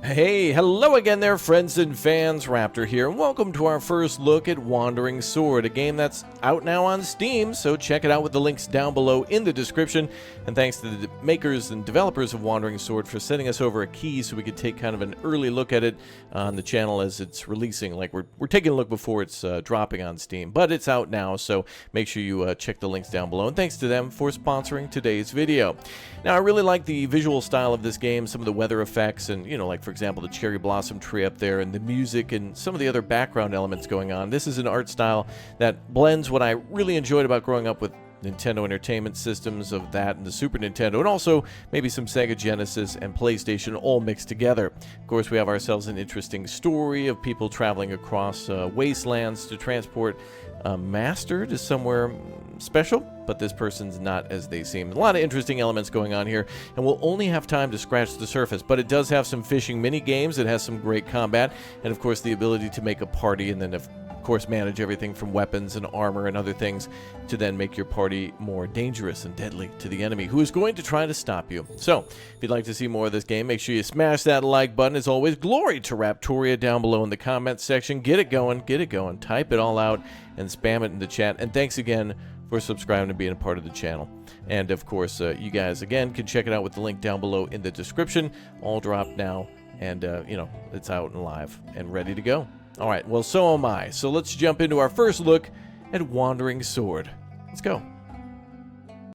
Hey, hello again there, friends and fans. Raptor here, and welcome to our first look at Wandering Sword, a game that's out now on Steam, so check it out with the links down below in the description. And thanks to the makers and developers of Wandering Sword for sending us over a key so we could take kind of an early look at it on the channel as it's releasing. Like, we're taking a look before it's dropping on Steam, but it's out now, so make sure you check the links down below. And thanks to them for sponsoring today's video. Now, I really like the visual style of this game, some of the weather effects, and, you know, like, for example, the cherry blossom tree up there, and the music, and some of the other background elements going on. This is an art style that blends what I really enjoyed about growing up with Nintendo Entertainment Systems of that and the Super Nintendo, and also maybe some Sega Genesis and PlayStation all mixed together. Of course, we have ourselves an interesting story of people traveling across wastelands to transport a master to somewhere special, but this person's not as they seem. A lot of interesting elements going on here, and we'll only have time to scratch the surface, but it does have some fishing mini games. It has some great combat, and of course the ability to make a party, and then of course manage everything from weapons and armor and other things to then make your party more dangerous and deadly to the enemy who is going to try to stop you. So if you'd like to see more of this game, make sure you smash that like button. As always, glory to Raptoria down below in the comments section. Get it going, type it all out and spam it in the chat. And thanks again for subscribing and being a part of the channel. And of course, you guys again can check it out with the link down below in the description. All dropped now, and you know, it's out and live and ready to go. All right, well, so am I. So let's jump into our first look at Wandering Sword. Let's go.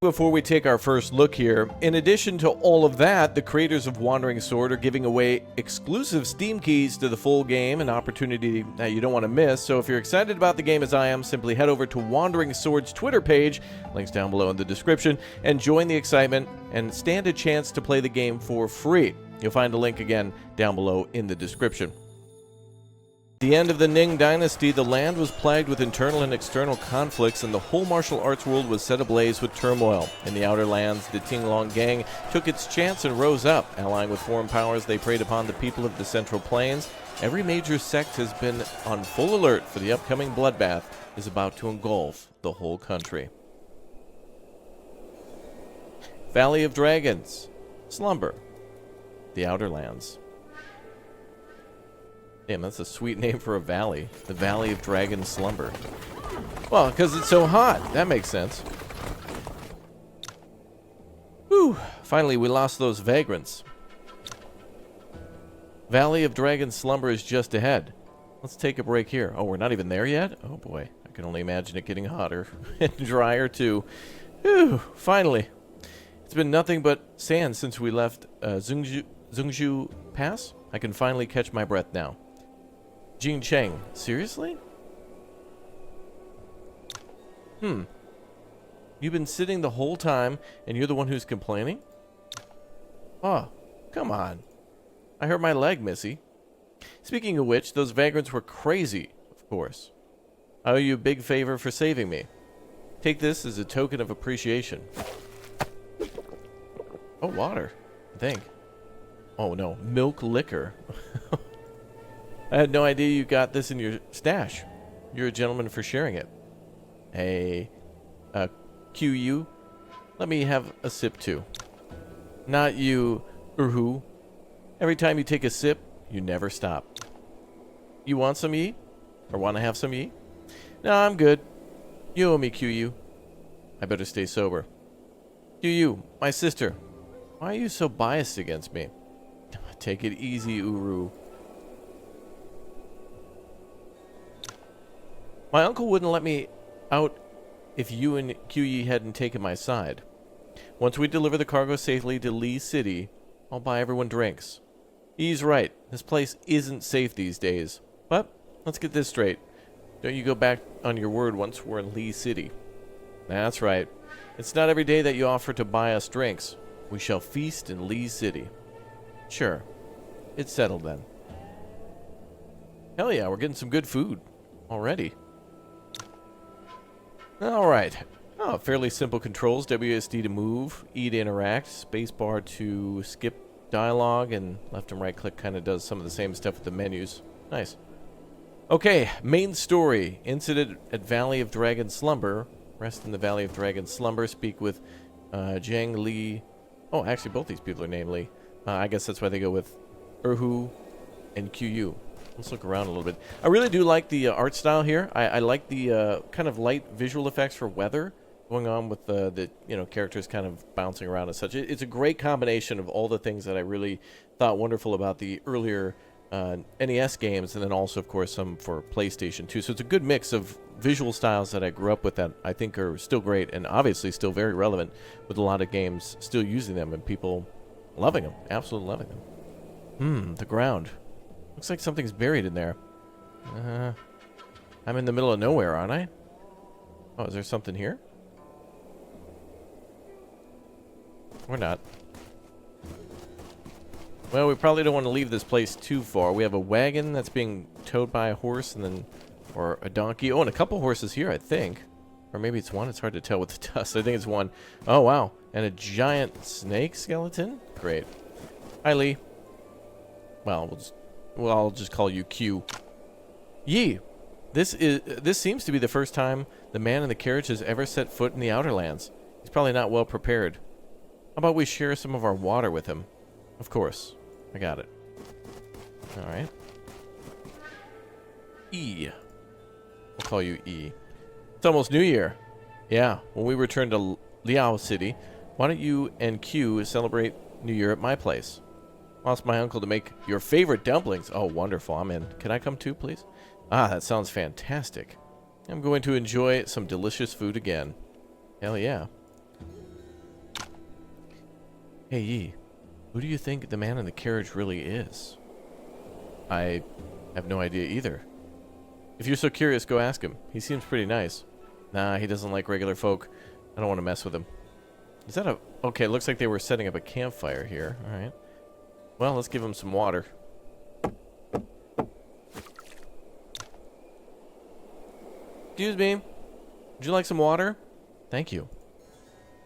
Before we take our first look here, in addition to all of that, the creators of Wandering Sword are giving away exclusive Steam keys to the full game, an opportunity that you don't want to miss. So if you're excited about the game as I am, simply head over to Wandering Sword's Twitter page, links down below in the description, and join the excitement and stand a chance to play the game for free. You'll find a link again down below in the description. At the end of the Ning Dynasty, the land was plagued with internal and external conflicts, and the whole martial arts world was set ablaze with turmoil. In the Outer Lands, the Tinglong Gang took its chance and rose up. Allying with foreign powers, they preyed upon the people of the Central Plains. Every major sect has been on full alert for the upcoming bloodbath is about to engulf the whole country. Valley of Dragons, Slumber, the Outer Lands. Damn, that's a sweet name for a valley. The Valley of Dragon Slumber. Well, because it's so hot. That makes sense. Whew. Finally, we lost those vagrants. Valley of Dragon Slumber is just ahead. Let's take a break here. Oh, we're not even there yet? Oh, boy. I can only imagine it getting hotter and drier, too. Whew. Finally. It's been nothing but sand since we left Zhongzhou Pass. I can finally catch my breath now. Jing Cheng, seriously? You've been sitting the whole time, and you're the one who's complaining? Oh, come on. I hurt my leg, missy. Speaking of which, those vagrants were crazy, of course. I owe you a big favor for saving me. Take this as a token of appreciation. Oh, water, I think. Oh, no, milk liquor. I had no idea you got this in your stash. You're a gentleman for sharing it. Hey, QU, let me have a sip too. Not you, who. Every time you take a sip, you never stop. You want some ye? Or want to have some ye? No, I'm good. You owe me, QU. I better stay sober. QU, my sister. Why are you so biased against me? Take it easy, Uru. My uncle wouldn't let me out if you and QE hadn't taken my side. Once we deliver the cargo safely to Lee City, I'll buy everyone drinks. He's right. This place isn't safe these days. But let's get this straight. Don't you go back on your word once we're in Lee City. That's right. It's not every day that you offer to buy us drinks. We shall feast in Lee City. Sure. It's settled then. Hell yeah, we're getting some good food already. Alright. Oh, fairly simple controls. WSD to move, E to interact, spacebar to skip dialogue, and left and right click kind of does some of the same stuff with the menus. Nice. Okay, main story. Incident at Valley of Dragon Slumber. Rest in the Valley of Dragon Slumber. Speak with Jiang Li. Oh, actually, both these people are named Li. I guess that's why they go with Erhu, and QU. Let's look around a little bit. I really do like the art style here. I like the kind of light visual effects for weather going on with the characters kind of bouncing around and such. It's a great combination of all the things that I really thought wonderful about the earlier NES games, and then also, of course, some for PlayStation 2. So it's a good mix of visual styles that I grew up with that I think are still great and obviously still very relevant, with a lot of games still using them and people loving them, absolutely loving them. The ground. Looks like something's buried in there. I'm in the middle of nowhere, aren't I? Oh, is there something here? Or not. Well, we probably don't want to leave this place too far. We have a wagon that's being towed by a horse, and then, or a donkey. Oh, and a couple horses here, I think. Or maybe it's one. It's hard to tell with the dust. I think it's one. Oh, wow. And a giant snake skeleton? Great. Hi, Lee. Well, I'll just call you Q. Yee! This seems to be the first time the man in the carriage has ever set foot in the Outer Lands. He's probably not well prepared. How about we share some of our water with him? Of course. I got it. Alright. E. We'll call you E. It's almost New Year. Yeah, when we return to Liao City, why don't you and Q celebrate New Year at my place? I'll ask my uncle to make your favorite dumplings. Oh, wonderful. I'm in. Can I come too, please? Ah, that sounds fantastic. I'm going to enjoy some delicious food again. Hell yeah. Hey, Yi. Who do you think the man in the carriage really is? I have no idea either. If you're so curious, go ask him. He seems pretty nice. Nah, he doesn't like regular folk. I don't want to mess with him. Is that a... Okay, looks like they were setting up a campfire here. Alright. Well, let's give him some water. Excuse me. Would you like some water? Thank you.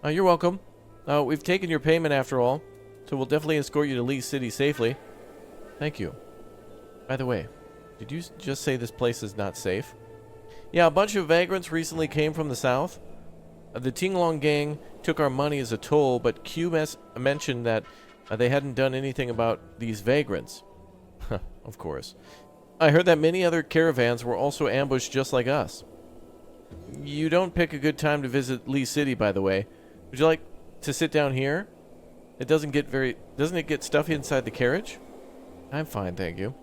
You're welcome. We've taken your payment after all, so we'll definitely escort you to Lee City safely. Thank you. By the way, did you just say this place is not safe? Yeah, a bunch of vagrants recently came from the south. The Tinglong gang took our money as a toll, but QS mentioned that they hadn't done anything about these vagrants. Of course. I heard that many other caravans were also ambushed just like us. You don't pick a good time to visit Lee City, by the way. Would you like to sit down here? Doesn't it get stuffy inside the carriage? I'm fine, thank you.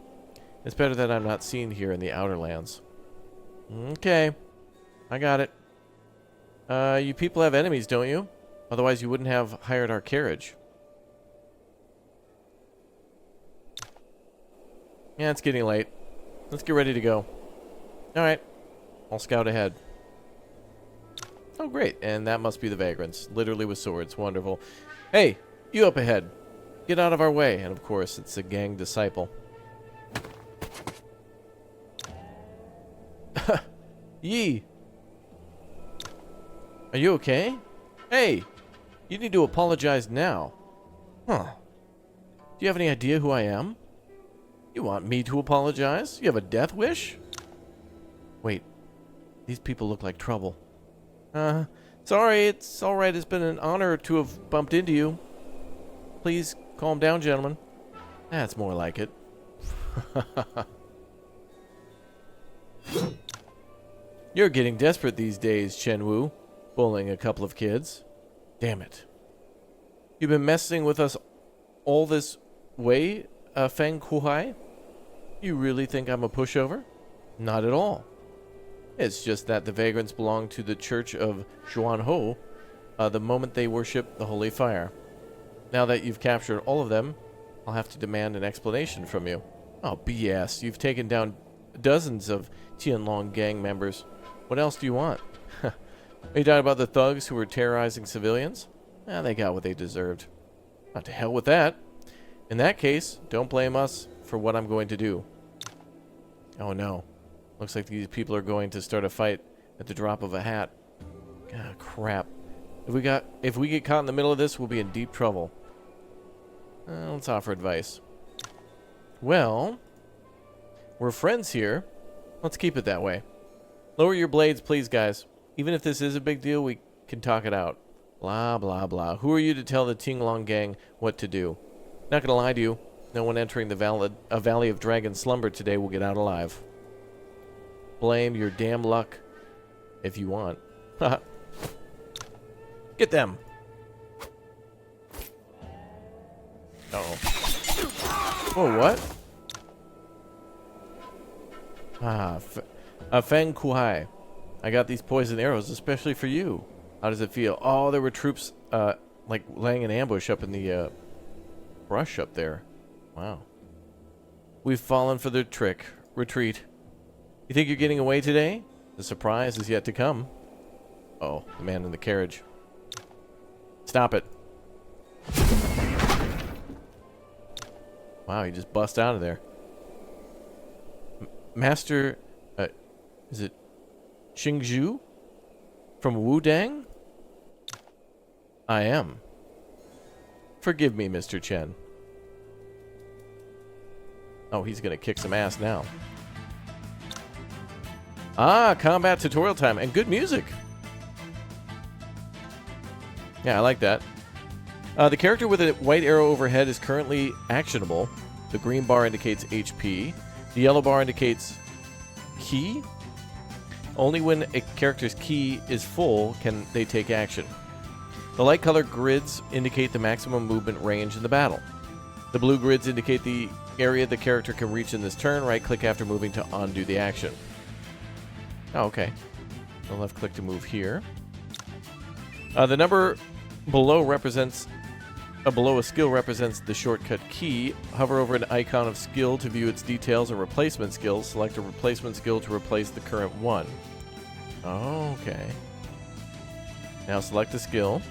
It's better that I'm not seen here in the Outer Lands. Okay. I got it. You people have enemies, don't you? Otherwise you wouldn't have hired our carriage. Yeah, it's getting late. Let's get ready to go. Alright. I'll scout ahead. Oh, great. And that must be the vagrants. Literally with swords. Wonderful. Hey, you up ahead. Get out of our way. And of course, it's a gang disciple. Yee. Are you okay? Hey, you need to apologize now. Huh. Do you have any idea who I am? You want me to apologize? You have a death wish? Wait, these people look like trouble. Sorry, it's alright. It's been an honor to have bumped into you. Please calm down, gentlemen. That's more like it. You're getting desperate these days, Chen-Wu. Bullying a couple of kids. Damn it. You've been messing with us all this way, Feng Kuhai? You really think I'm a pushover? Not at all. It's just that the vagrants belong to the Church of Xuanhou the moment they worship the Holy Fire. Now that you've captured all of them, I'll have to demand an explanation from you. Oh, BS. You've taken down dozens of Tianlong gang members. What else do you want? Are you talking about the thugs who were terrorizing civilians? They got what they deserved. Not to hell with that. In that case, don't blame us for what I'm going to do. Oh no. Looks like these people are going to start a fight at the drop of a hat. Ah, crap. If we get caught in the middle of this, we'll be in deep trouble. Let's offer advice. Well, we're friends here. Let's keep it that way. Lower your blades, please, guys. Even if this is a big deal, we can talk it out. Blah, blah, blah. Who are you to tell the Tinglong gang what to do? Not gonna lie to you. No one entering the Valley of Dragon Slumber today will get out alive. Blame your damn luck if you want. Get them! Uh-oh. Oh, what? Feng Kuai. I got these poison arrows especially for you. How does it feel? Oh, there were troops, like, laying an ambush up in the, brush up there. Wow. We've fallen for their trick. Retreat. You think you're getting away today? The surprise is yet to come. Oh, the man in the carriage. Stop it. Wow, he just bust out of there. Master, is it Xingzhu? From Wudang? I am. Forgive me, Mr. Chen. Oh, he's gonna kick some ass now. Ah, combat tutorial time and good music. Yeah, I like that. The character with a white arrow overhead is currently actionable. The green bar indicates HP. The yellow bar indicates key. Only when a character's key is full can they take action. The light colored grids indicate the maximum movement range in the battle. The blue grids indicate the area the character can reach in this turn. Right-click after moving to undo the action. Oh, okay. The left-click to move here. The number below represents... below a skill represents the shortcut key. Hover over an icon of skill to view its details or replacement skills. Select a replacement skill to replace the current one. Okay. Now select a skill.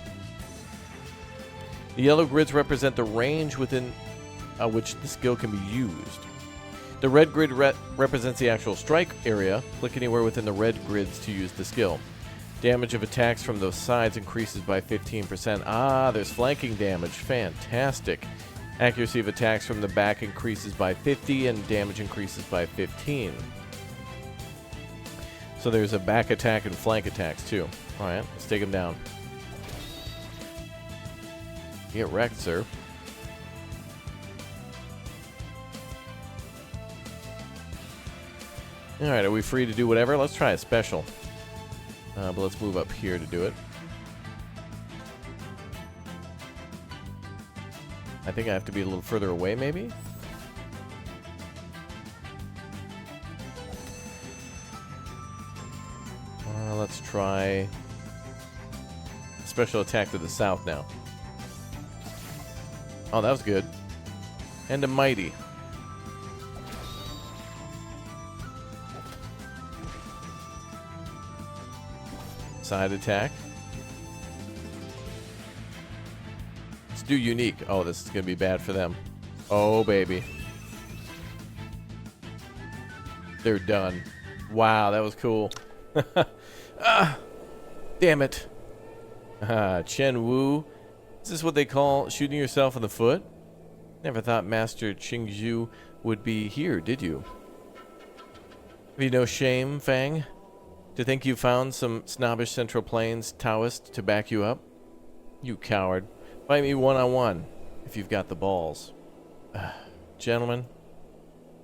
The yellow grids represent the range within which the skill can be used. The red grid represents the actual strike area. Click anywhere within the red grids to use the skill. Damage of attacks from those sides increases by 15%. Ah, there's flanking damage. Fantastic. Accuracy of attacks from the back increases by 50 and damage increases by 15. So there's a back attack and flank attacks too. Alright, let's take him down. Get wrecked, sir. Alright, are we free to do whatever? Let's try a special. But let's move up here to do it. I think I have to be a little further away, maybe? Let's try special attack to the south now. Oh, that was good. And a mighty. Side attack. Let's do unique. Oh, this is going to be bad for them. Oh, baby. They're done. Wow, that was cool. Damn it. Chen Wu. Is this what they call shooting yourself in the foot? Never thought Master Qingzhu would be here, did you? Have you no shame, Fang? To think you found some snobbish Central Plains Taoist to back you up? You coward. Fight me one-on-one, if you've got the balls. Gentlemen,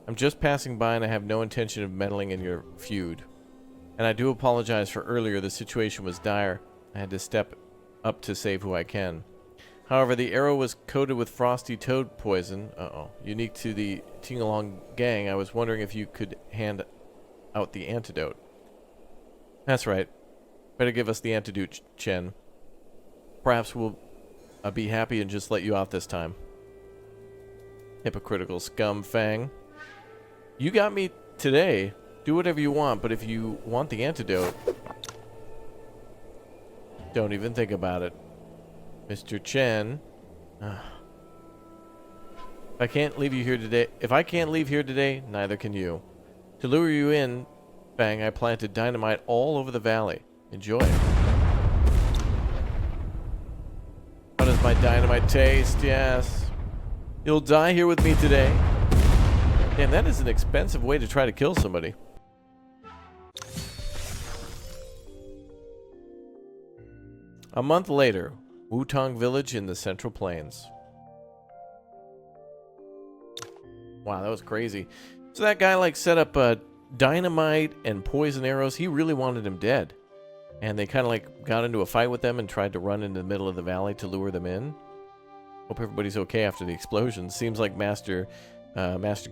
I'm just passing by and I have no intention of meddling in your feud. And I do apologize for earlier. The situation was dire. I had to step up to save who I can. However, the arrow was coated with frosty toad poison. Unique to the Tingalong gang. I was wondering if you could hand out the antidote. That's right. Better give us the antidote, Chen. Perhaps we'll be happy and just let you off this time. Hypocritical scum, Fang. You got me today. Do whatever you want, but if you want the antidote, don't even think about it. Mr. Chen. If I can't leave here today, neither can you. To lure you in, Fang, I planted dynamite all over the valley. Enjoy. How does my dynamite taste? Yes. You'll die here with me today. Damn, that is an expensive way to try to kill somebody. A month later, Wutong Village in the Central Plains. Wow, that was crazy. So that guy like set up dynamite and poison arrows. He really wanted him dead. And they kind of like got into a fight with them and tried to run into the middle of the valley to lure them in. Hope everybody's okay after the explosion. Seems like Master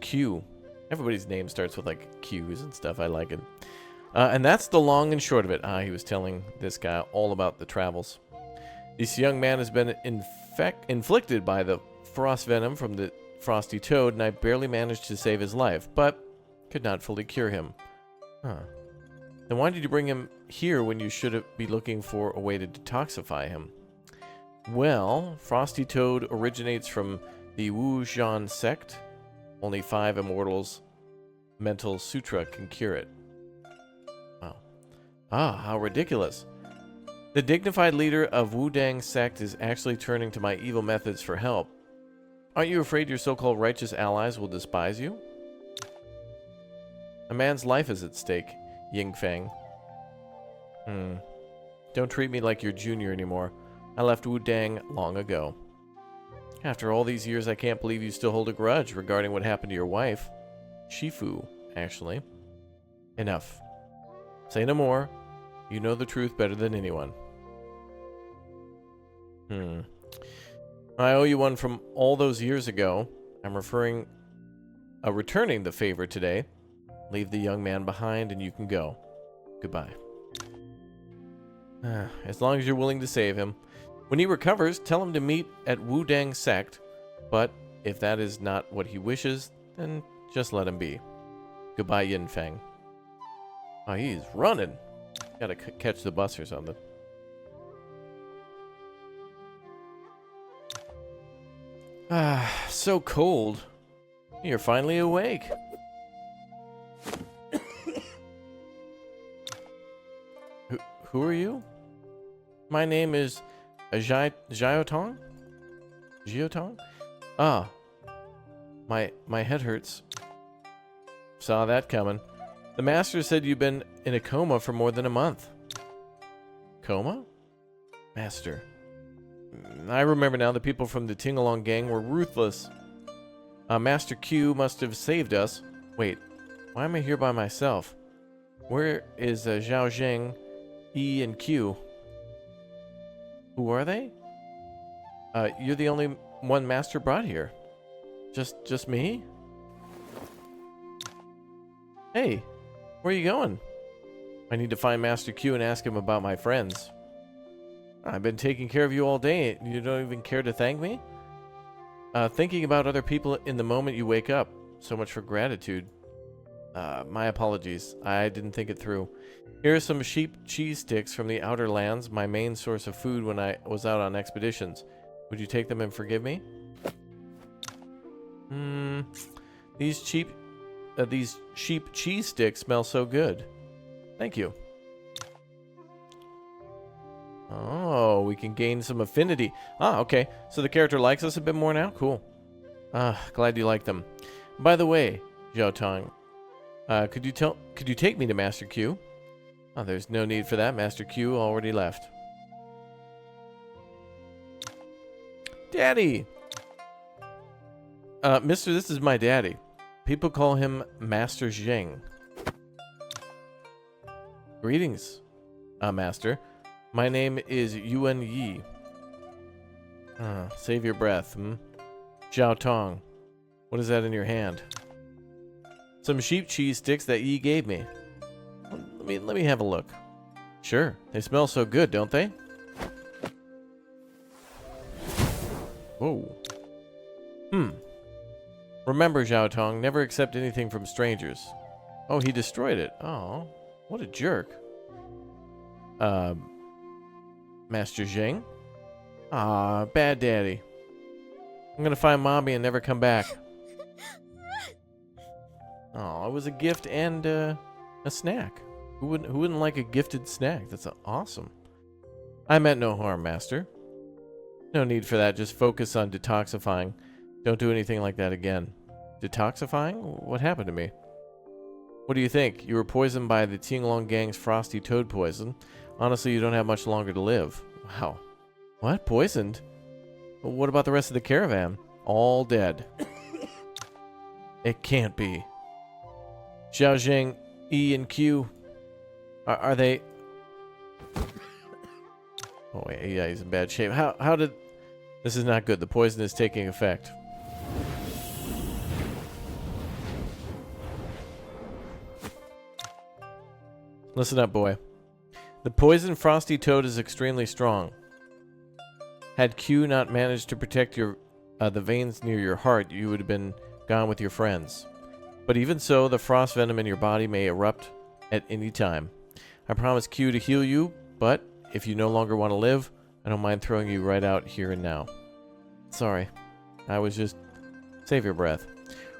Q. Everybody's name starts with like Q's and stuff. I like it. And that's the long and short of it. He was telling this guy all about the travels. This young man has been inflicted by the frost venom from the frosty toad, and I barely managed to save his life, but could not fully cure him. Then why did you bring him here when you should be looking for a way to detoxify him? Well, frosty toad originates from the wutong sect. Only 5 immortals' mental sutra can cure it. Wow. How ridiculous. The dignified leader of Wutong sect is actually turning to my evil methods for help. Aren't you afraid your so-called righteous allies will despise you? A man's life is at stake, Yingfeng. Don't treat me like your junior anymore. I left Wutong long ago. After all these years, I can't believe you still hold a grudge regarding what happened to your wife. Shifu, actually. Enough. Say no more. You know the truth better than anyone. I owe you one from all those years ago. I'm returning the favor today. Leave the young man behind and you can go. Goodbye. As long as you're willing to save him. When he recovers, tell him to meet at Wutong sect. But if that is not what he wishes, then just let him be. Goodbye, Yinfeng. Oh, he's running. Gotta catch the bus or something. So cold. You're finally awake. Who are you? My name is Jiotong? Jiotong? My head hurts. Saw that coming. The master said you've been in a coma for more than a month. Coma? Master. I remember now the people from the Tingalong gang were ruthless. Master Q must have saved us. Wait, why am I here by myself? Where is Zhao Zheng, E, and Q? Who are they? You're the only one Master brought here. Just me? Hey, where are you going? I need to find Master Q and ask him about my friends. I've been taking care of you all day. You don't even care to thank me? Thinking about other people in the moment you wake up. So much for gratitude. My apologies. I didn't think it through. Here are some sheep cheese sticks from the outer lands, my main source of food when I was out on expeditions. Would you take them and forgive me? These sheep cheese sticks smell so good. Thank you. Oh, we can gain some affinity. Okay. So the character likes us a bit more now? Cool. Glad you like them. By the way, Jiotong, could you take me to Master Q? Oh, there's no need for that. Master Q already left. Daddy! Mister, this is my daddy. People call him Master Zheng. Greetings, Master. My name is Yuan Yi. Save your breath, Zhao Tong. What is that in your hand? Some sheep cheese sticks that Yi gave me. Let me have a look. Sure. They smell so good, don't they? Whoa. Remember, Zhao Tong, never accept anything from strangers. Oh, he destroyed it. Oh, what a jerk. Master Zheng? Bad daddy. I'm gonna find mommy and never come back. Oh, it was a gift and a snack. Who wouldn't like a gifted snack? That's awesome. I meant no harm, Master. No need for that. Just focus on detoxifying. Don't do anything like that again. Detoxifying? What happened to me? What do you think? You were poisoned by the Tingalong gang's frosty toad poison. Honestly, you don't have much longer to live. Wow. What? Poisoned? Well, what about the rest of the caravan? All dead. It can't be. Xiao Zheng, E, and Q. Are they... Oh, wait, yeah, he's in bad shape. How did... This is not good. The poison is taking effect. Listen up, boy. The poison Frosty Toad is extremely strong. Had Q not managed to protect your the veins near your heart, you would have been gone with your friends. But even so, the frost venom in your body may erupt at any time. I promise Q to heal you, but if you no longer want to live, I don't mind throwing you right out here and now. Sorry. I was just... Save your breath.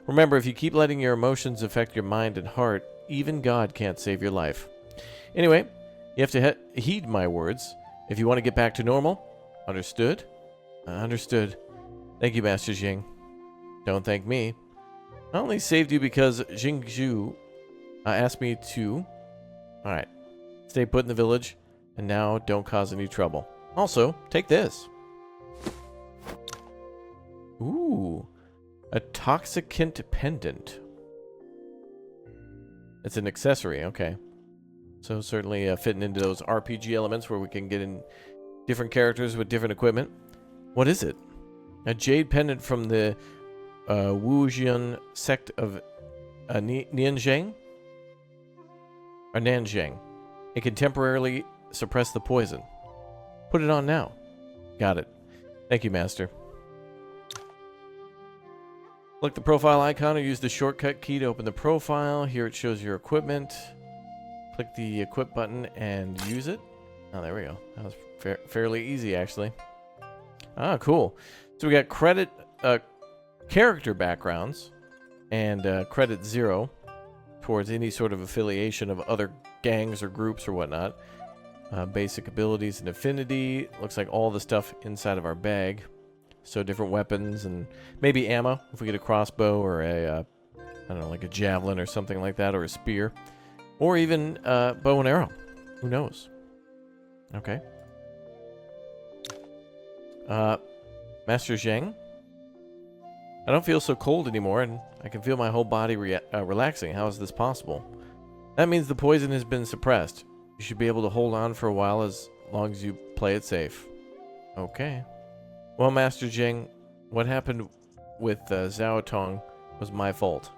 Remember, if you keep letting your emotions affect your mind and heart, even God can't save your life. Anyway, you have to heed my words. If you want to get back to normal, understood? Understood. Thank you, Master Jing. Don't thank me. I only saved you because Jingzhu asked me to. Alright. Stay put in the village, and now don't cause any trouble. Also, take this. Ooh. A toxicant pendant. It's an accessory, okay. So certainly fitting into those RPG elements where we can get in different characters with different equipment. What is it? A jade pendant from the Wujian sect of Nianzhang? Or Nanzhang. It can temporarily suppress the poison. Put it on now. Got it. Thank you, Master. Click the profile icon or use the shortcut key to open the profile. Here it shows your equipment. Click the equip button and use it. Oh, there we go. That was fairly easy, actually. Ah, cool. So we got credit character backgrounds and credit 0 towards any sort of affiliation of other gangs or groups or whatnot. Basic abilities and affinity. Looks like all the stuff inside of our bag. So different weapons and maybe ammo if we get a crossbow or a, I don't know, like a javelin or something like that, or a spear. Or even bow and arrow. Who knows? Okay. Master Zheng? I don't feel so cold anymore, and I can feel my whole body relaxing. How is this possible? That means the poison has been suppressed. You should be able to hold on for a while as long as you play it safe. Okay. Well, Master Zheng, what happened with Zhao Tong was my fault.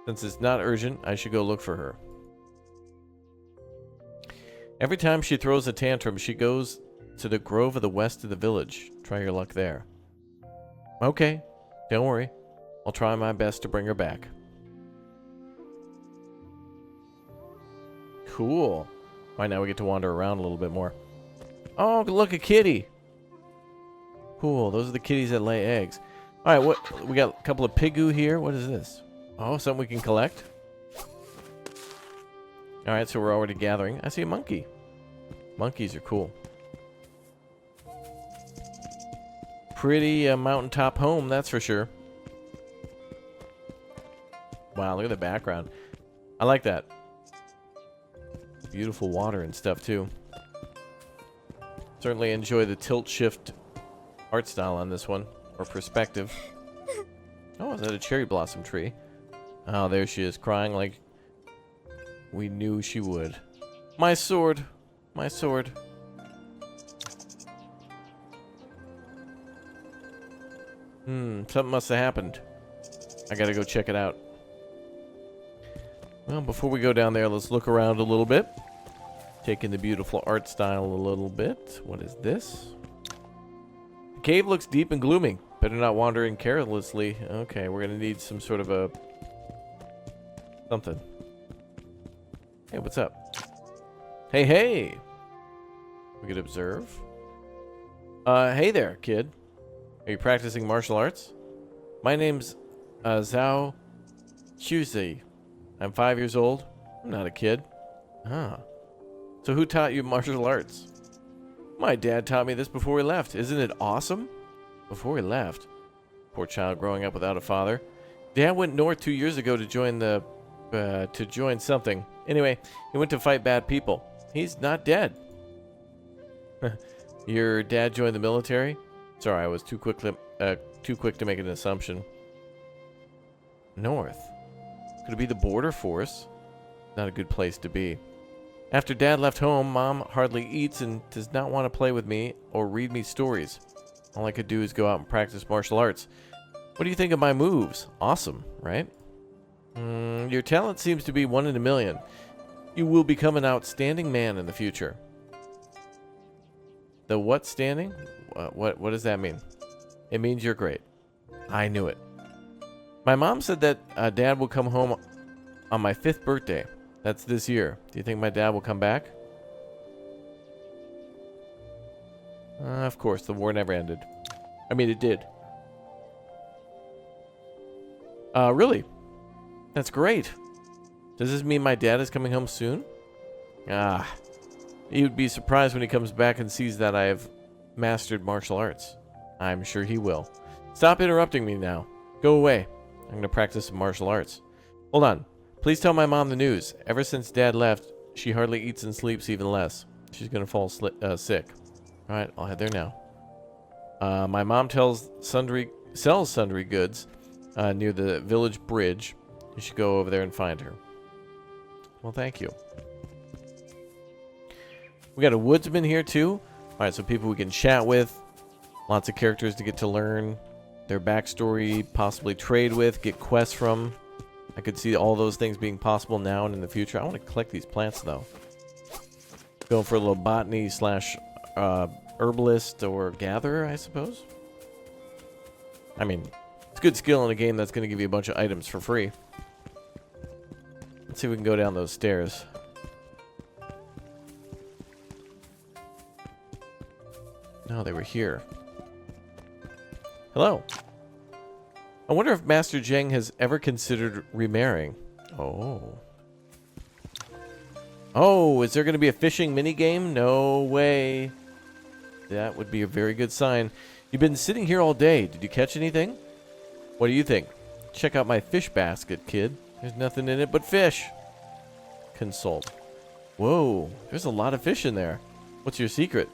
Since it's not urgent, I should go look for her. Every time she throws a tantrum, she goes to the grove of the west of the village. Try your luck there. Okay, don't worry. I'll try my best to bring her back. Cool. Right, now we get to wander around a little bit more. Oh, look, a kitty. Cool, those are the kitties that lay eggs. Alright, what we got a couple of pigu here. What is this? Oh, something we can collect. Alright, so we're already gathering. I see a monkey. Monkeys are cool. Pretty mountaintop home, that's for sure. Wow, look at the background. I like that. Beautiful water and stuff, too. Certainly enjoy the tilt-shift art style on this one, or perspective. Oh, is that a cherry blossom tree? Oh, there she is, crying like we knew she would. My sword! My sword. Something must have happened. I gotta go check it out. Well, before we go down there, let's look around a little bit. Take in the beautiful art style a little bit. What is this? The cave looks deep and gloomy. Better not wander in carelessly. Okay, we're gonna need some sort of a... something. Hey, what's up? Hey, hey! We could observe. Hey there, kid. Are you practicing martial arts? My name's Zhao Xuzi. I'm 5 years old. I'm not a kid. Ah. So who taught you martial arts? My dad taught me this before he left. Isn't it awesome? Before he left? Poor child growing up without a father. Dad went north 2 years ago to join the... to join something. Anyway, he went to fight bad people. He's not dead. Your dad joined the military? Sorry, I was too quick to make an assumption. North. Could it be the border force? Not a good place to be. After Dad left home, Mom hardly eats and does not want to play with me or read me stories. All I could do is go out and practice martial arts. What do you think of my moves? Awesome, right? Your talent seems to be 1 in a million. You will become an outstanding man in the future. The what standing? What does that mean? It means you're great. I knew it. My mom said that Dad will come home on my 5th birthday. That's this year. Do you think my dad will come back? Of course, the war never ended. I mean, it did. Really? That's great. Does this mean my dad is coming home soon? He would be surprised when he comes back and sees that I have mastered martial arts. I'm sure he will. Stop interrupting me now. Go away. I'm going to practice some martial arts. Hold on. Please tell my mom the news. Ever since Dad left, she hardly eats and sleeps even less. She's going to fall sick. Alright, I'll head there now. My mom sells sundry goods near the village bridge. You should go over there and find her. Well, thank you. We got a woodsman here, too. Alright, so people we can chat with. Lots of characters to get to learn. Their backstory, possibly trade with, get quests from. I could see all those things being possible now and in the future. I want to collect these plants, though. Going for a little botany slash herbalist or gatherer, I suppose. I mean, it's good skill in a game that's going to give you a bunch of items for free. Let's see if we can go down those stairs. No, they were here. Hello. I wonder if Master Zheng has ever considered remarrying. Oh. Oh, is there going to be a fishing minigame? No way. That would be a very good sign. You've been sitting here all day. Did you catch anything? What do you think? Check out my fish basket, kid. There's nothing in it but fish. Consult. Whoa, there's a lot of fish in there. What's your secret?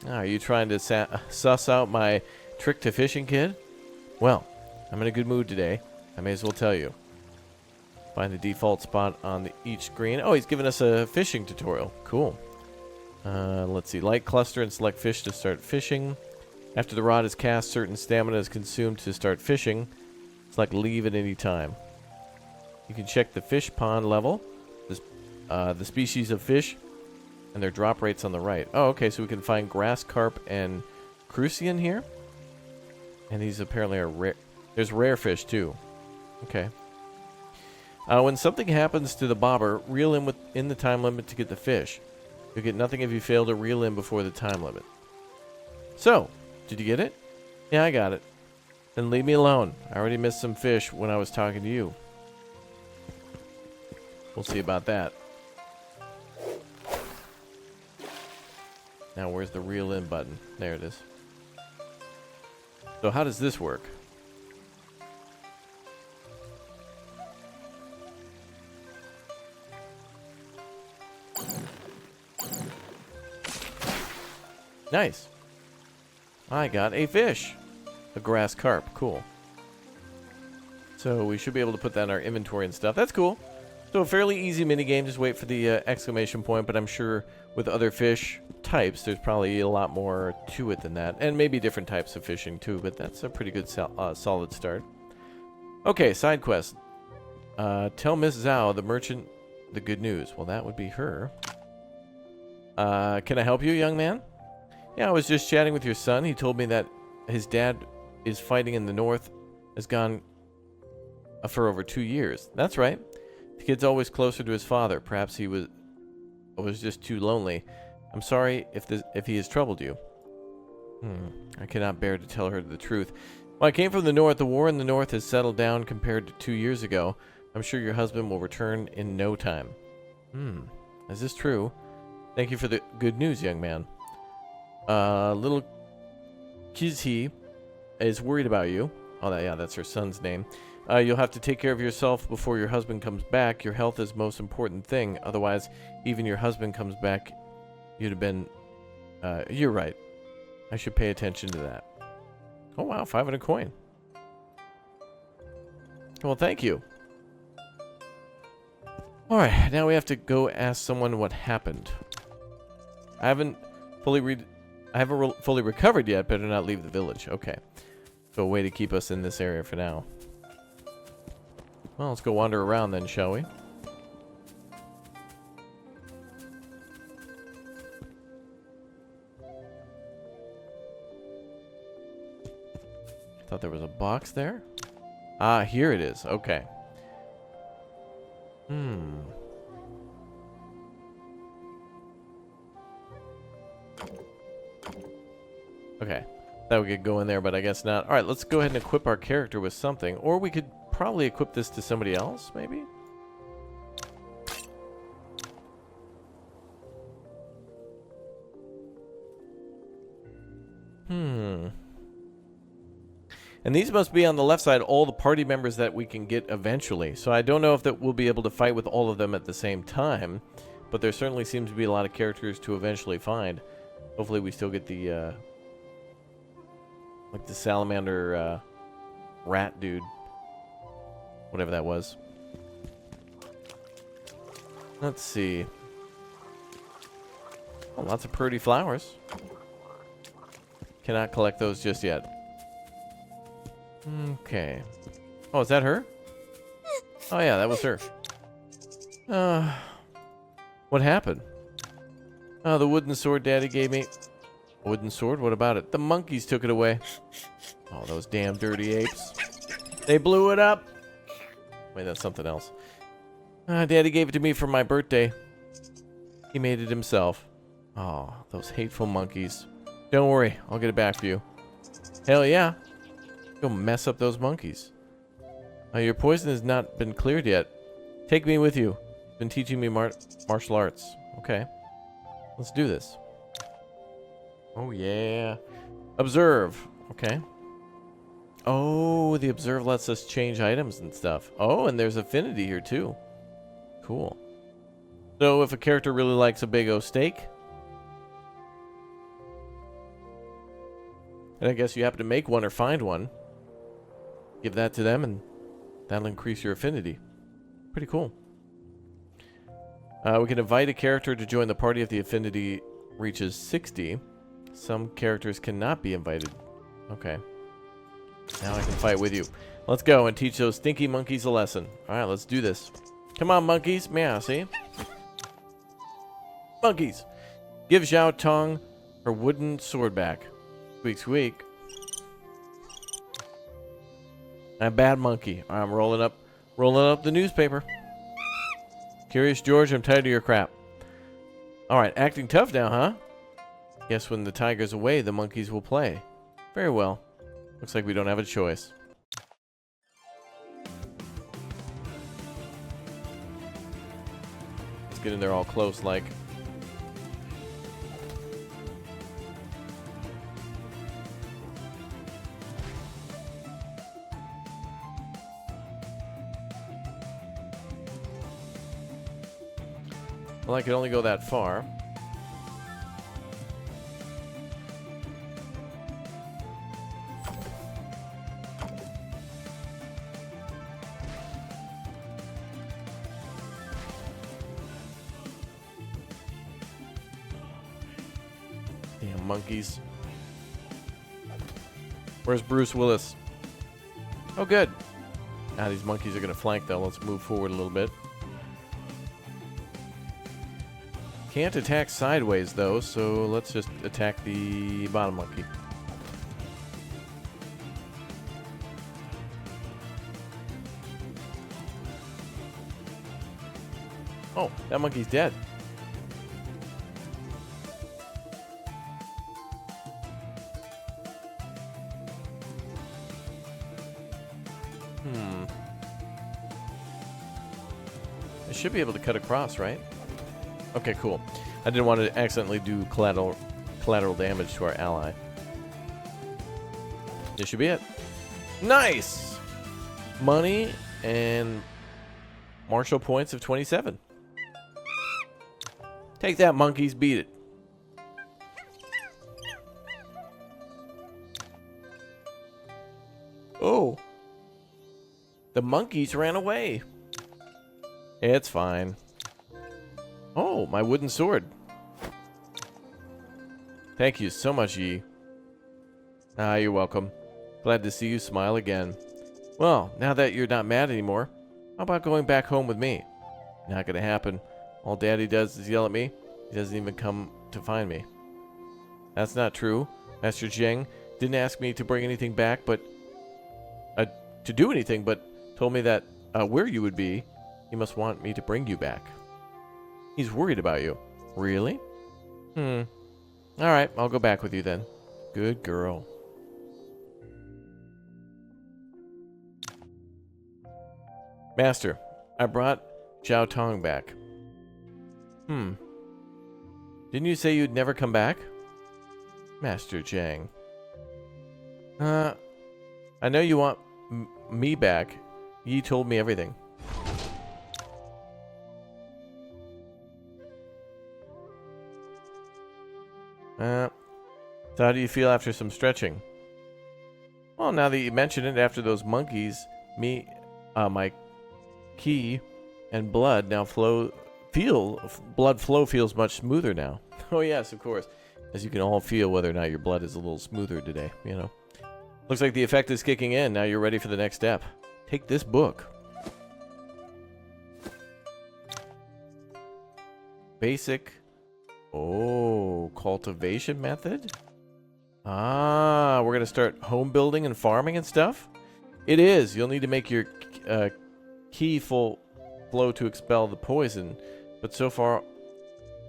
Are you trying to suss out my trick to fishing, kid? Well, I'm in a good mood today. I may as well tell you. Find the default spot on each screen. Oh, he's giving us a fishing tutorial. Cool. Let's see. Light cluster and select fish to start fishing. After the rod is cast, certain stamina is consumed to start fishing. Select leave at any time. You can check the fish pond level, the species of fish, and their drop rates on the right. Oh, okay, so we can find grass carp and crucian here. And these apparently are rare. There's rare fish, too. Okay. When something happens to the bobber, reel in within the time limit to get the fish. You'll get nothing if you fail to reel in before the time limit. So, did you get it? Yeah, I got it. Then leave me alone. I already missed some fish when I was talking to you. We'll see about that. Now, where's the reel in button? There it is. So how does this work? Nice. I got a fish. A grass carp. Cool. So we should be able to put that in our inventory and stuff. That's cool. So a fairly easy minigame. Just wait for the exclamation point. But I'm sure with other fish types, there's probably a lot more to it than that. And maybe different types of fishing too. But that's a pretty good solid start. Okay, side quest. Tell Miss Zhao, the merchant, the good news. Well, that would be her. Can I help you, young man? Yeah, I was just chatting with your son. He told me that his dad is fighting in the north, has gone for over 2 years. That's right. The kid's always closer to his father. Perhaps he was just too lonely. I'm sorry if he has troubled you. I cannot bear to tell her the truth. Well, I came from the north. The war in the north has settled down compared to 2 years ago. I'm sure your husband will return in no time. Is this true? Thank you for the good news, young man. Little Kizhi is worried about you. Oh, yeah, that's her son's name. You'll have to take care of yourself before your husband comes back. Your health is the most important thing. Otherwise, even your husband comes back, you'd have been... you're right. I should pay attention to that. Oh, wow, 500 coin. Well, thank you. Alright, now we have to go ask someone what happened. I haven't fully fully recovered yet. Better not leave the village. Okay. So a way to keep us in this area for now. Well, let's go wander around then, shall we? Thought there was a box there. Ah, here it is. Okay. Okay. Thought we could go in there, but I guess not. Alright, let's go ahead and equip our character with something. Or we could probably equip this to somebody else, maybe? And these must be on the left side, all the party members that we can get eventually. So I don't know if that we'll be able to fight with all of them at the same time. But there certainly seems to be a lot of characters to eventually find. Hopefully we still get the, like the salamander, rat dude. Whatever that was. Let's see. Oh, lots of pretty flowers. Cannot collect those just yet. Okay. Oh, is that her? Oh, yeah, that was her. What happened? Oh, the wooden sword Daddy gave me. A wooden sword? What about it? The monkeys took it away. Oh, those damn dirty apes. They blew it up. Wait, that's something else. Daddy gave it to me for my birthday. He made it himself. Oh, those hateful monkeys. Don't worry, I'll get it back for you. Hell yeah. Go mess up those monkeys. Your poison has not been cleared yet. Take me with you. Been teaching me martial arts. Okay. Let's do this. Oh, yeah. Observe. Okay. Oh, the observe lets us change items and stuff. Oh, and there's affinity here, too. Cool. So, if a character really likes a big O steak, and I guess you happen to make one or find one, give that to them, and that'll increase your affinity. Pretty cool. We can invite a character to join the party if the affinity reaches 60. Some characters cannot be invited. Okay. Now I can fight with you. Let's go and teach those stinky monkeys a lesson. Alright, let's do this. Come on, monkeys. Meow, see? Monkeys! Give Zhao Tong her wooden sword back. Squeak, squeak. A bad monkey. I'm rolling up the newspaper. Curious George, I'm tired of your crap. Alright, acting tough now, huh? Guess when the tiger's away, the monkeys will play. Very well. Looks like we don't have a choice. Let's get in there all close, like. Well, I could only go that far. Damn monkeys. Where's Bruce Willis? Oh, good. Ah, these monkeys are going to flank, though. Let's move forward a little bit. Can't attack sideways, though, so let's just attack the bottom monkey. Oh, that monkey's dead. I should be able to cut across, right? Okay, cool. I didn't want to accidentally do collateral damage to our ally. This should be it. Nice! Money and martial points of 27. Take that, monkeys. Beat it. Oh. The monkeys ran away. It's fine. Oh, my wooden sword. Thank you so much, Yi. Ah, you're welcome. Glad to see you smile again. Well, now that you're not mad anymore, how about going back home with me? Not gonna happen. All Daddy does is yell at me. He doesn't even come to find me. That's not true. Master Zheng didn't ask me to bring anything back, but... to do anything, but told me that where you would be, he must want me to bring you back. He's worried about you. Really? Alright, I'll go back with you then. Good girl. Master, I brought Zhao Tong back. Didn't you say you'd never come back? Master Zhang. I know you want me back. Yi told me everything. So how do you feel after some stretching? Well, now that you mention it, after those monkeys, my ki and blood now blood flow feels much smoother now. Oh yes, of course. As you can all feel whether or not your blood is a little smoother today, you know. Looks like the effect is kicking in. Now you're ready for the next step. Take this book. Basic. Oh, cultivation method? Ah, we're going to start home building and farming and stuff? It is. You'll need to make your ki full flow to expel the poison. But so far,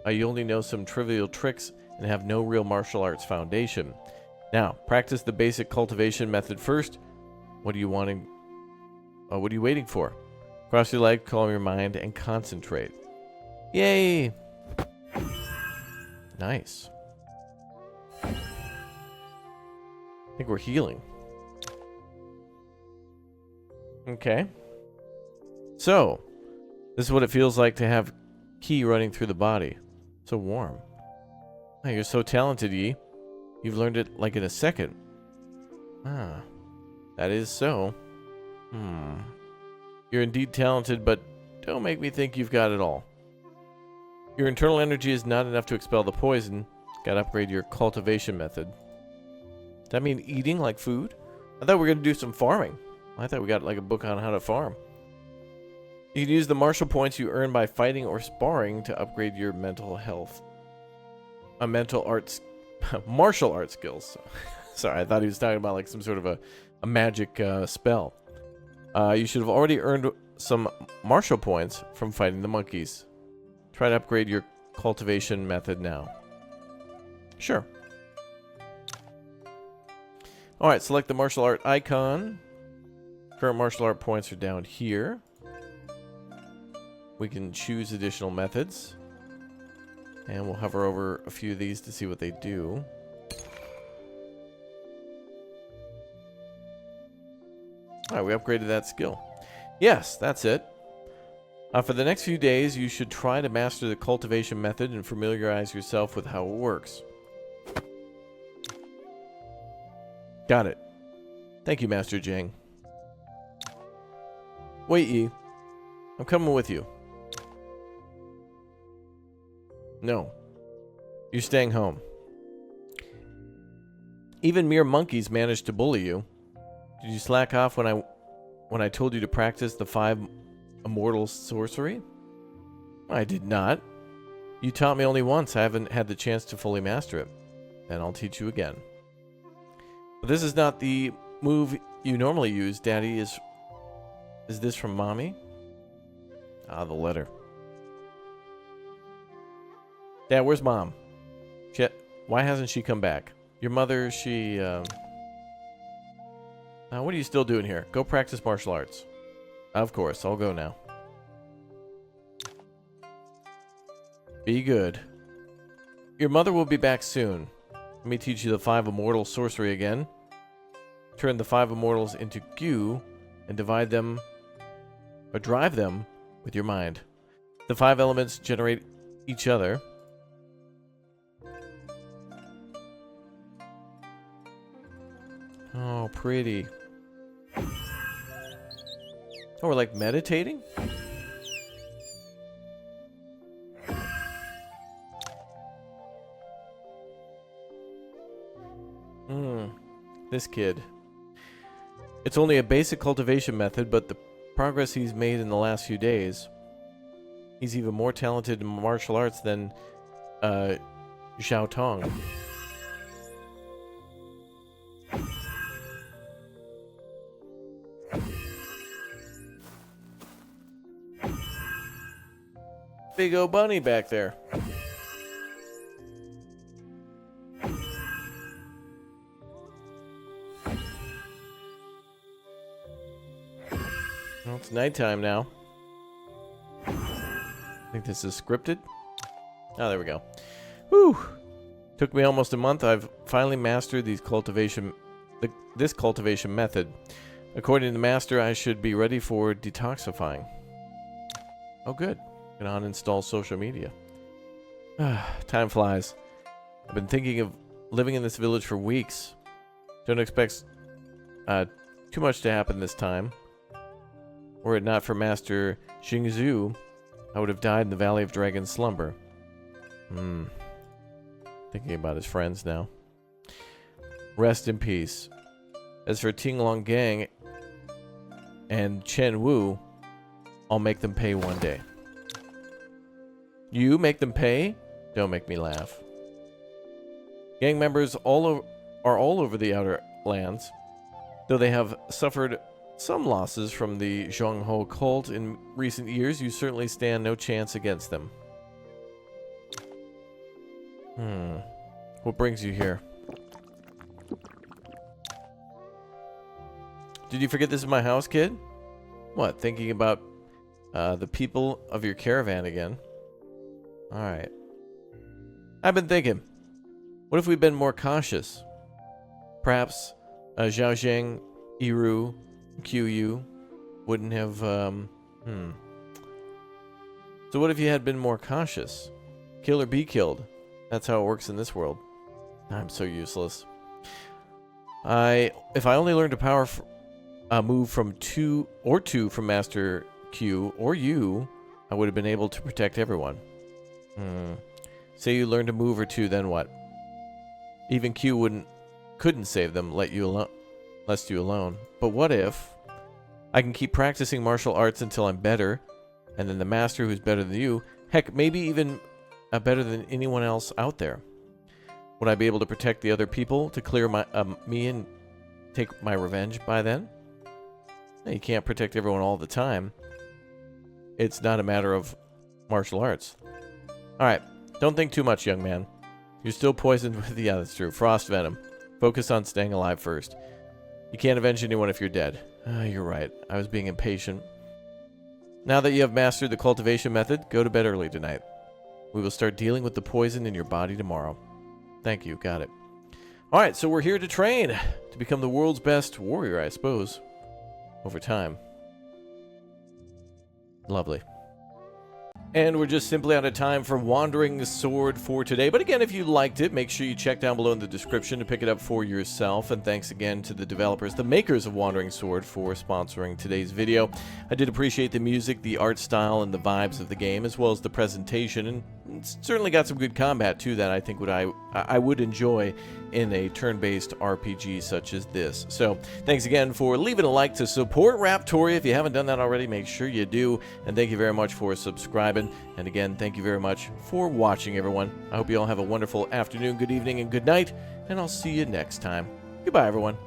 you only know some trivial tricks and have no real martial arts foundation. Now, practice the basic cultivation method first. What are you wanting? What are you waiting for? Cross your leg, calm your mind, and concentrate. Yay! Nice. I think we're healing. Okay. So, this is what it feels like to have ki running through the body. So warm. Oh, you're so talented, Yi. You've learned it like in a second. Ah, that is so. You're indeed talented, but don't make me think you've got it all. Your internal energy is not enough to expel the poison. Gotta upgrade your cultivation method. Does that mean eating like food? I thought we were gonna do some farming. I thought we got like a book on how to farm. You can use the martial points you earn by fighting or sparring to upgrade your mental health. Martial arts skills. Sorry, I thought he was talking about like some sort of a magic spell. You should have already earned some martial points from fighting the monkeys. Try to upgrade your cultivation method now. Sure. Alright, select the martial art icon. Current martial art points are down here. We can choose additional methods. And we'll hover over a few of these to see what they do. Alright, we upgraded that skill. Yes, that's it. For the next few days, you should try to master the cultivation method and familiarize yourself with how it works. Got it. Thank you, Master Zheng. Wait, Yi. I'm coming with you. No. You're staying home. Even mere monkeys managed to bully you. Did you slack off when I told you to practice the 5 immortal sorcery? I did not. You taught me only once. I haven't had the chance to fully master it. Then I'll teach you again. But this is not the move you normally use, Daddy. Is this from Mommy? Ah, the letter. Dad, where's Mom? Why hasn't she come back? Your mother, she, what are you still doing here? Go practice martial arts. Of course, I'll go now. Be good. Your mother will be back soon. Let me teach you the 5 immortal sorcery again. Turn the 5 immortals into goo and divide them, or drive them with your mind. The 5 elements generate each other. Oh, pretty. Oh, we're like meditating? This kid. It's only a basic cultivation method, but the progress he's made in the last few days. He's even more talented in martial arts than Xiao Tong. Big old bunny back there. Well, it's nighttime now. I think this is scripted. Oh, there we go. Whew. Took me almost a month. I've finally mastered this cultivation method. According to the master, I should be ready for detoxifying. Oh, good. Can uninstall social media. Time flies. I've been thinking of living in this village for weeks. Don't expect too much to happen this time. Were it not for Master Xingzhu, I would have died in the Valley of Dragon Slumber. Thinking about his friends now. Rest in peace. As for Ting Long Gang and Chen Wu, I'll make them pay one day. You make them pay? Don't make me laugh. Gang members are all over the outer lands, though they have suffered some losses from the Zhongho cult in recent years. You certainly stand no chance against them. What brings you here? Did you forget this is my house, kid? What, thinking about the people of your caravan again? Alright. I've been thinking, what if we'd been more cautious? Perhaps Zhaozheng, Yiru, QU wouldn't have, So what if you had been more cautious? Kill or be killed. That's how it works in this world. I'm so useless. If I only learned a power move from two from Master Q or you, I would have been able to protect everyone. Say you learned a move or two, then what? Even Q couldn't save them, lest you alone. But what if I can keep practicing martial arts until I'm better, and then the master who's better than you, heck, maybe even better than anyone else out there? Would I be able to protect the other people to clear me and take my revenge by then? You can't protect everyone all the time. It's not a matter of martial arts. Alright, don't think too much, young man. You're still poisoned with, yeah, that's true, frost venom. Focus on staying alive first. You can't avenge anyone if you're dead. You're right, I was being impatient. Now that you have mastered the cultivation method, go to bed early tonight. We will start dealing with the poison in your body tomorrow. Thank you, got it. Alright, so we're here to train, to become the world's best warrior, I suppose. Over time. Lovely. And we're just simply out of time for Wandering Sword for today. But again, if you liked it, make sure you check down below in the description to pick it up for yourself. And thanks again to the developers, the makers of Wandering Sword, for sponsoring today's video. I did appreciate the music, the art style, and the vibes of the game, as well as the presentation. And it's certainly got some good combat, too, that I think I would enjoy in a turn-based RPG such as this. So, thanks again for leaving a like to support Raptoria. If you haven't done that already, make sure you do. And thank you very much for subscribing. And again, thank you very much for watching, everyone. I hope you all have a wonderful afternoon, good evening, and good night. And I'll see you next time. Goodbye, everyone.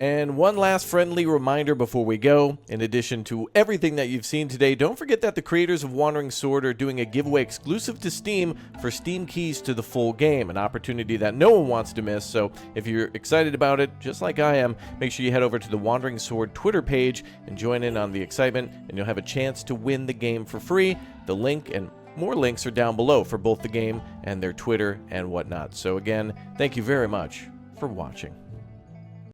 And one last friendly reminder before we go. In addition to everything that you've seen today, don't forget that the creators of Wandering Sword are doing a giveaway exclusive to Steam for Steam keys to the full game, an opportunity that no one wants to miss. So if you're excited about it, just like I am, make sure you head over to the Wandering Sword Twitter page and join in on the excitement, and you'll have a chance to win the game for free. The link and more links are down below for both the game and their Twitter and whatnot. So again, thank you very much for watching.